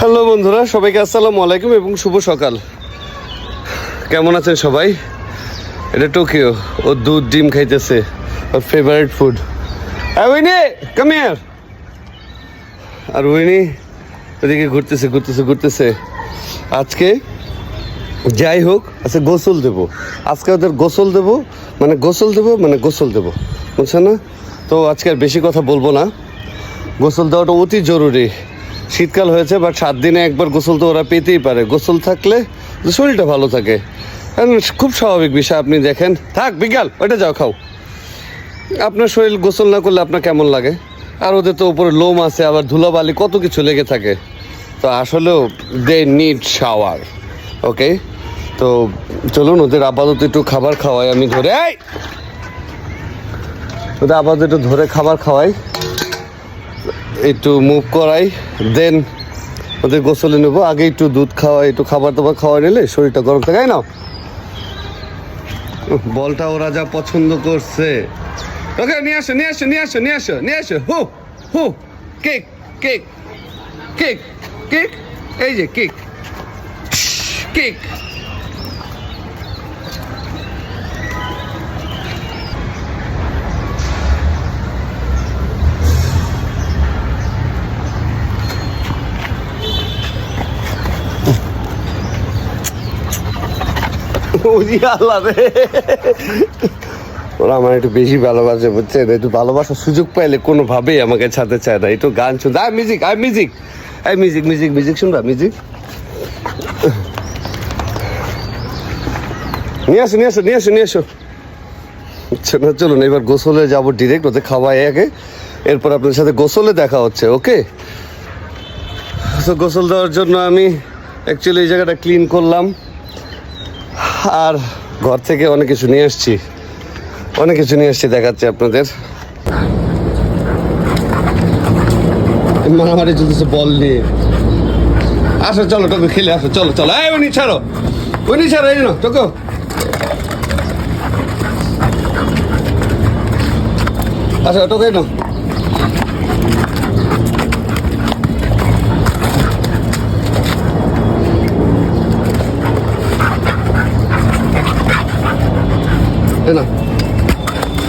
Hello বন্ধুরা, সবাইকে আসসালামু আলাইকুম এবং শুভ সকাল। কেমন আছেন সবাই? এটা টোকিও, ও দুধ ডিম খাইতেছে, ওর favourite food. Winnie come here. আর উইনি ওদিকে ঘুরতেছে। আজকে যাই হোক, আচ্ছা গোসল দেবো, আজকে ওদের গোসল দেবো মানে গোসল দেবো, বুঝছেন না? তো আজকে আর বেশি কথা বলবো না। গোসল দেওয়াটা অতি জরুরি। শীতকাল হয়েছে, বাট 7 দিনে একবার গোসল তো ওরা পেতেই পারে। গোসল থাকলে শরীরটা ভালো থাকে, খুব স্বাভাবিক বিষয়। আপনি দেখেন, থাক বিকাল ওইটা যাও খাও। আপনার শরীর গোসল না করলে আপনার কেমন লাগে? আর ওদের তো উপরে লোম আছে, আবার ধুলাবালি কত কিছু লেগে থাকে। তো আসলেও দে নিড শাওয়ার। ওকে, তো চলুন ওদের আপাতত একটু খাবার খাওয়াই। আমি ধরে ওদের আপাতত একটু ধরে খাবার খাওয়াই, একটু মুভ করাই, দেন ওদের গোসলে নেবো। আগে একটু দুধ খাওয়াই, একটু খাবার দাবার খাওয়াই নিলে শরীরটা গরম থাকে। না বলটা ওরা যা পছন্দ করছে। ওকে নিয়ে আসো। হু কেক কেক কেক কেক, এই যে কেক কেক। ওরা আমার একটু বেশি ভালোবাসে, বুঝছেন? একটু ভালোবাসার সুযোগ পাইলে কোনোভাবেই আমাকে ছাড়তে চায় না। একটু গান শুনতে, মিউজিক শুনবা? মিউজিক নিয়ে আসো। চলুন এবার গোসলে যাবো ডিরেক্ট, ওদের খাওয়াই আগে, এরপর আপনাদের সাথে গোসলে দেখা হচ্ছে। ওকে, তো গোসল দেওয়ার জন্য আমি অ্যাকচুয়ালি এই জায়গাটা ক্লিন করলাম, আর ঘর থেকে অনেক কিছু নিয়ে আসছি দেখাচ্ছি আপনাদের। মারামারি চলতেছে বল নিয়ে। আসো চলো টোকো খেলে আসো, চলো উনি ছাড়ো এই জন্য টোকো। আচ্ছা টোকো এই নাও।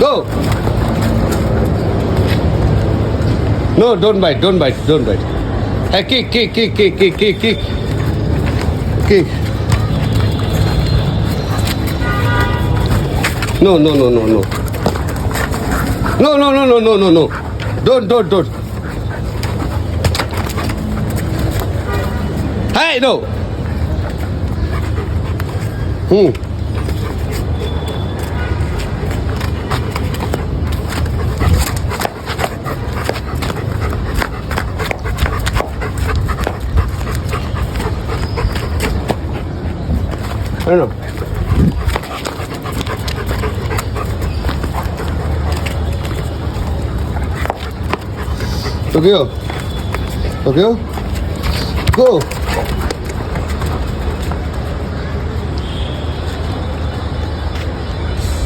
Go. No, don't bite. Hey, kick. No. Don't. Hey, no. I know. Tokyo, go.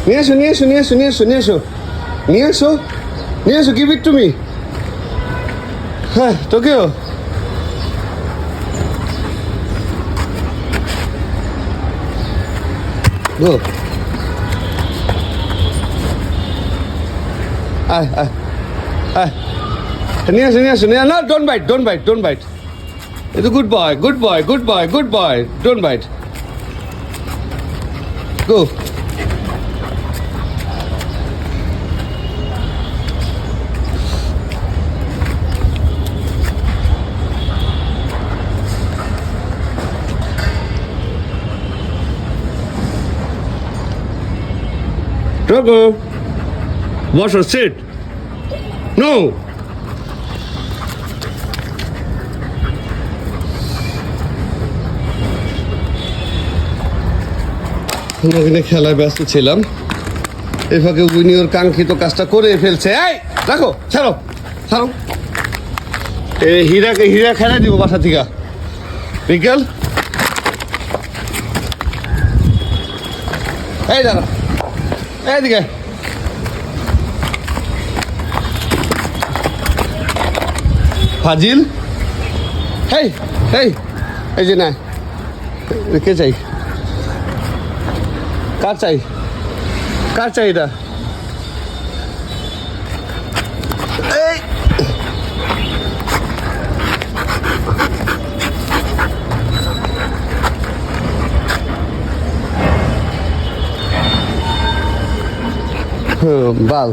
নিয়ে আসো, give it to me. হ্যাঁ, Tokyo. Go. নিয়ে আসো। No, don't bite. It's a good boy. Don't bite. Go. Togo, wash or sit? No. ওখানে খেলায় ব্যস্ত ছিলাম, এই ফাঁকে উইনি ওর কাঙ্ক্ষিত কাজটা করে ফেলছে। এই রাখো, ছাড়ো। এই হীরা খেলা দিব বাসা থেকে বিকেল। এই দাঁড়া, এইদিকে ফাজিল হেই হেই, এই যে না, কে চাই, কার চাই, কার চাই এটা? এই বাল,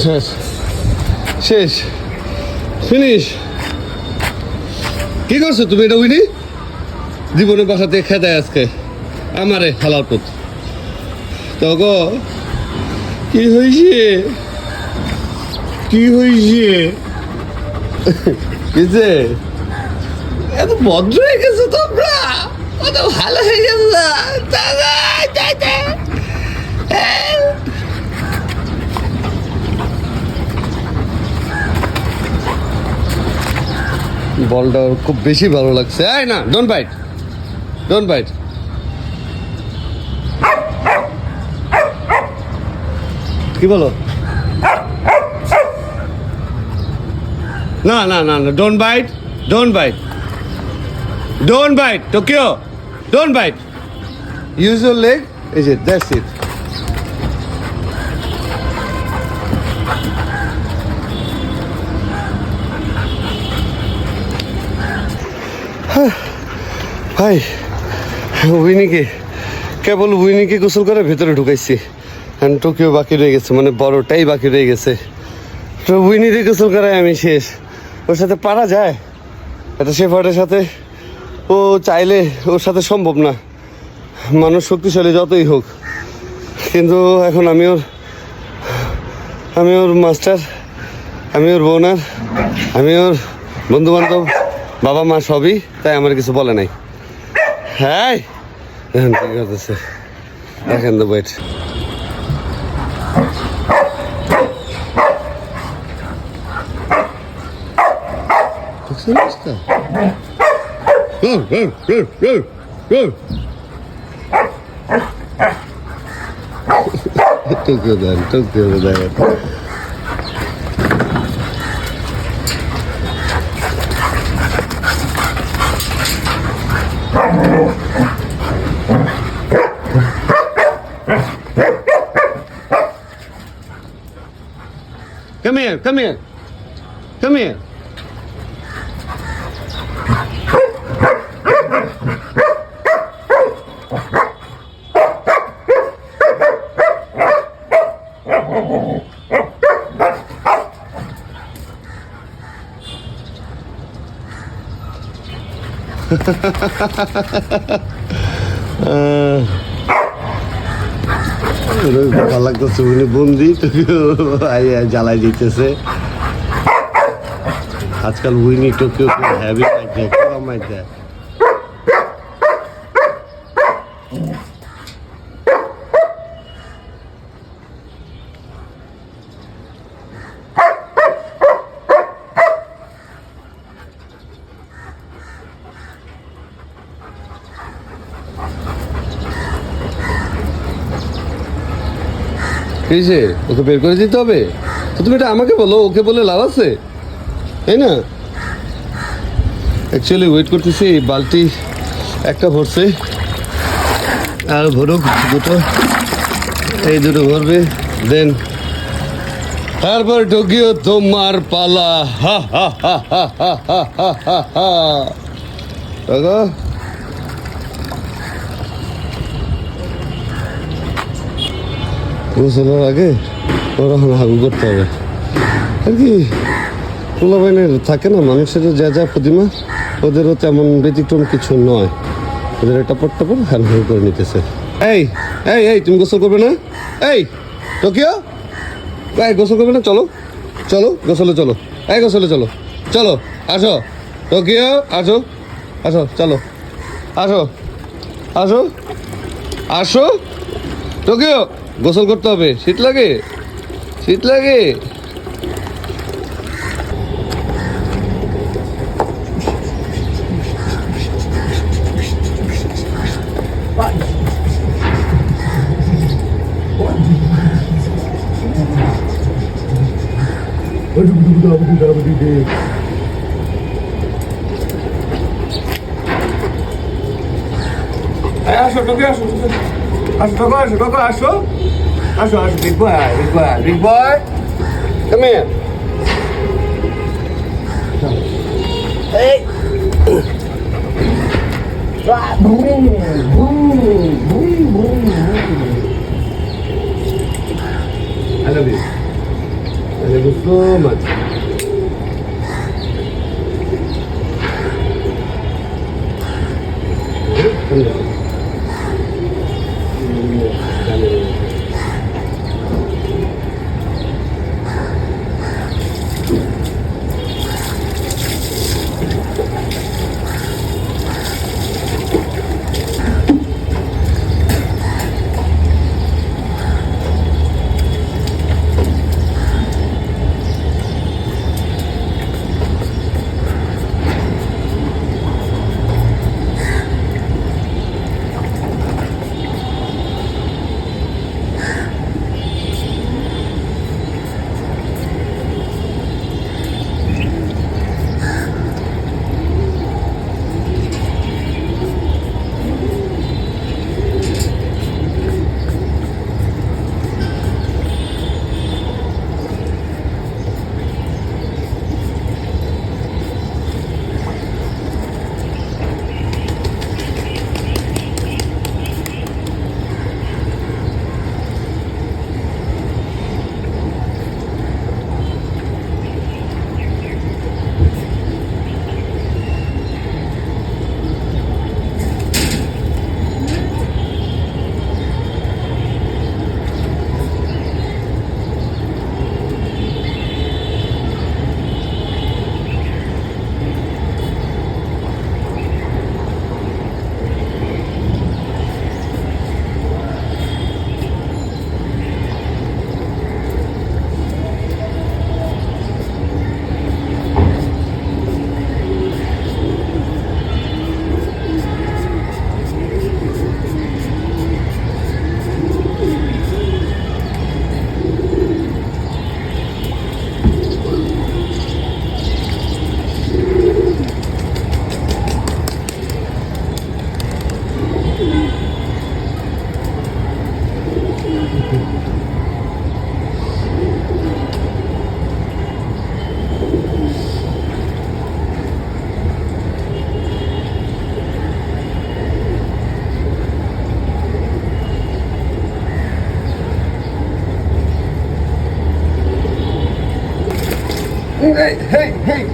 শেষ শেষ, ফিনিশ। কি করছো তুমি এটা? উইনি জীবনে বাসাতে খেদায় আজকে আমারে হালার পুত। তগো কি হয়েছে, কি হয়েছে? কিসে এত ভদ্র হয়ে গেছো তোমরা, কত ভালো হয়ে গেছো। বলটা ওর খুব বেশি ভালো লাগছে। এই না, ডোন্ট বাইট, ডোন্ট বাইট। কি বলো? না না না না, don't bite, don't bite, don't bite Tokyo, don't bite, use your leg. এই যে দ্যাটস ইট। ভাই উইনিকে, কেবল উইনিকে গোসল করে ভেতরে ঢুকাইছি, টোকিও বাকি রয়ে গেছে, মানে বড়টাই বাকি রয়ে গেছে। তো উইনিরে গোসল করায় আমি শেষ। ওর সাথে পারা যায়? একটা শেফার্ডের সাথে ও চাইলে ওর সাথে সম্ভব না, মানুষ শক্তিশালী যতই হোক। কিন্তু এখন আমি ওর মাস্টার, আমি ওর বোনার, আমি ওর বন্ধু বান্ধব, বাবা মা সবই, তাই আমার কিছু বলে নাই। হ্যাঁ এখন কি করতেছে দেখেন তো, ওয়েট। Tóquio দেন, টোকিও দেন। Come here, come here, come here. ভালো লাগতেছে, উনি বন্দি জ্বালাই দিতেছে আজকাল। উইনি টোকিও হ্যাভি মাইতে, কড়া মাইতে। কিসে ওকে বের করে দিতে হবে? তো তুমি এটা আমাকে বলো, ওকে বলে লাভ আছে, তাই না? অ্যাকচুয়ালি ওয়েট করতেছি, বালতি একটা ভরছে, আর ভরুক দুটো, এই দুটো ভরবে, দেন তারপর টোকিও তোমার পালা। হা হা হা হা হা হা হা হা। গোসলের আগে ওরা হাগু করতে হবে আর কি। পোলা বাইনের থাকে না, মানুষের যা যা প্রতিমা, ওদেরও তেমন ব্যতিক্রম কিছু নয়। ওদের একটা পট্টা পর হ্যান হ্যান করে নিতেছে। এই এই এই, তুমি গোসল করবে না? এই টোকিও, এই গোসল করবে না? চলো চলো গোসলে চলো, এই গোসলে চলো, চলো আসো টোকিও, আসো আসো, চলো আসো আসো আসো টোকিও, গোসল করতে হবে, শীত লাগে, শীত লাগে। আসো টোকে আসো আসো টোকো আসো টোকো আসো আসো আসো big boy big boy come here এই I love you. I love you so much.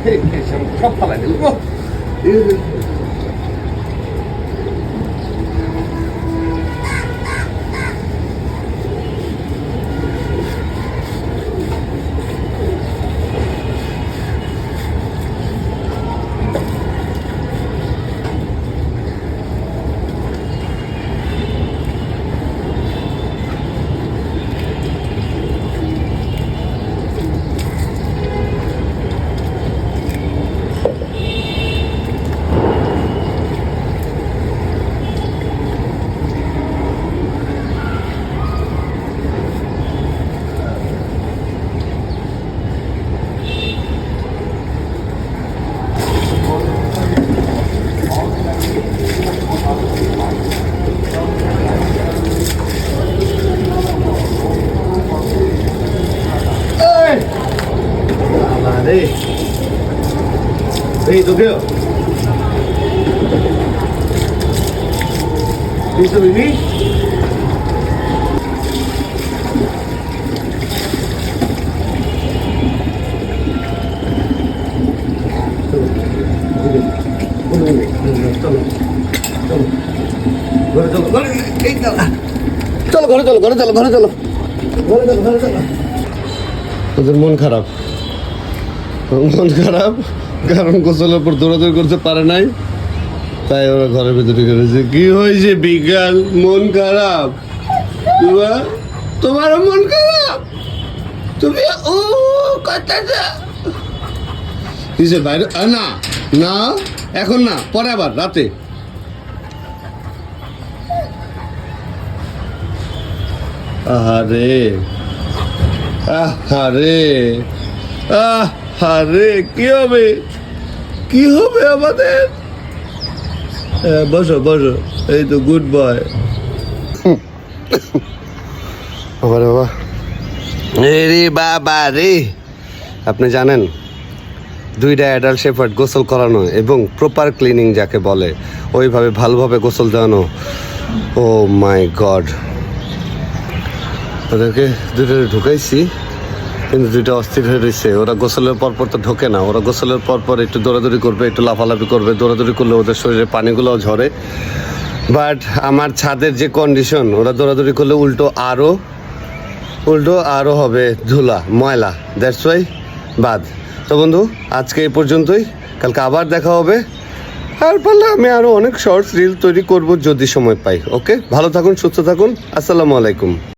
Hey, siamo troppo alla Hey, Tokyo. Bisa ini? চলো ঘরে চলো ওদের মন খারাপ কারণ গোসলের পর দৌড়াদৌড়ি করতে পারে নাই, তাই ওরা ঘরের ভিতরে করেছে। কি হয়েছে বিকাল? মন খারাপ তোমারও মন খারাপ? তুমি ও কথাটা কিসে বাইরে? না না এখন না, পরে আবার রাতে। আহারে কি হবে আমাদের? বসো বসো, এই তো গুড বয়। বাবা বাবা, রে বাবা রে, আপনি জানেন 2টা অ্যাডাল্ট শেফার্ড গোসল করানো এবং প্রপার ক্লিনিং যাকে বলে, ওইভাবে ভালোভাবে গোসল দেওয়ানো, ও মাই গড। ওদেরকে 2টা ঢুকাইছি, কিন্তু 2টা অস্থির হয়ে রয়েছে। ওরা গোসলের পরপর তো ঢোকে না, ওরা গোসলের পরপর একটু দৌড়াদৌড়ি করবে, একটু লাফালাফি করবে। দৌড়াদৌড়ি করলে ওদের শরীরে পানিগুলোও ঝরে। বাট আমার ছাদের যে কন্ডিশন, ওরা দৌড়াদৌড়ি করলে উল্টো আরও হবে ধুলা ময়লা, দ্যাটস ওয়াই বাদ। তো বন্ধু, আজকে এই পর্যন্তই, কালকে আবার দেখা হবে। আর পারলে আমি আরও অনেক শর্টস রিল তৈরি করব যদি সময় পাই। ওকে, ভালো থাকুন, সুস্থ থাকুন, আসসালামু আলাইকুম।